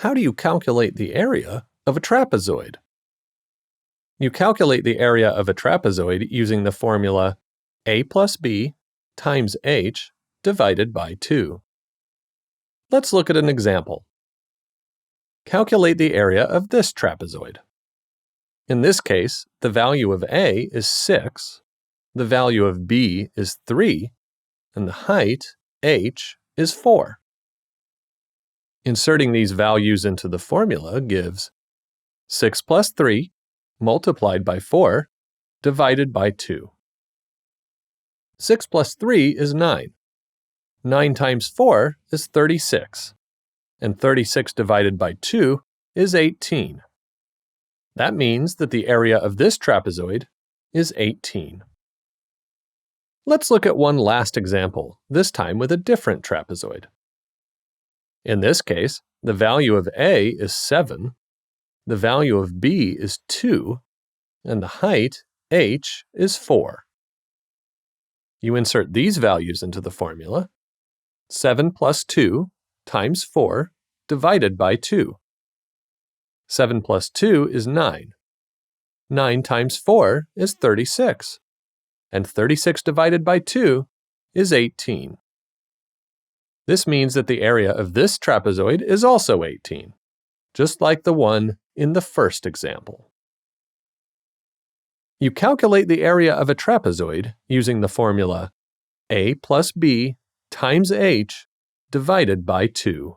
How do you calculate the area of a trapezoid? You calculate the area of a trapezoid using the formula a plus b times h divided by 2. Let's look at an example. Calculate the area of this trapezoid. In this case, the value of a is 6, the value of b is 3, and the height, h, is 4. Inserting these values into the formula gives 6 plus 3 multiplied by 4 divided by 2. 6 plus 3 is 9. 9 times 4 is 36. And 36 divided by 2 is 18. That means that the area of this trapezoid is 18. Let's look at one last example, this time with a different trapezoid. In this case, the value of a is 7, the value of b is 2, and the height, h, is 4. You insert these values into the formula. 7 plus 2 times 4 divided by 2. 7 plus 2 is 9. 9 times 4 is 36. And 36 divided by 2 is 18. This means that the area of this trapezoid is also 18, just like the one in the first example. You calculate the area of a trapezoid using the formula a plus b times h divided by 2.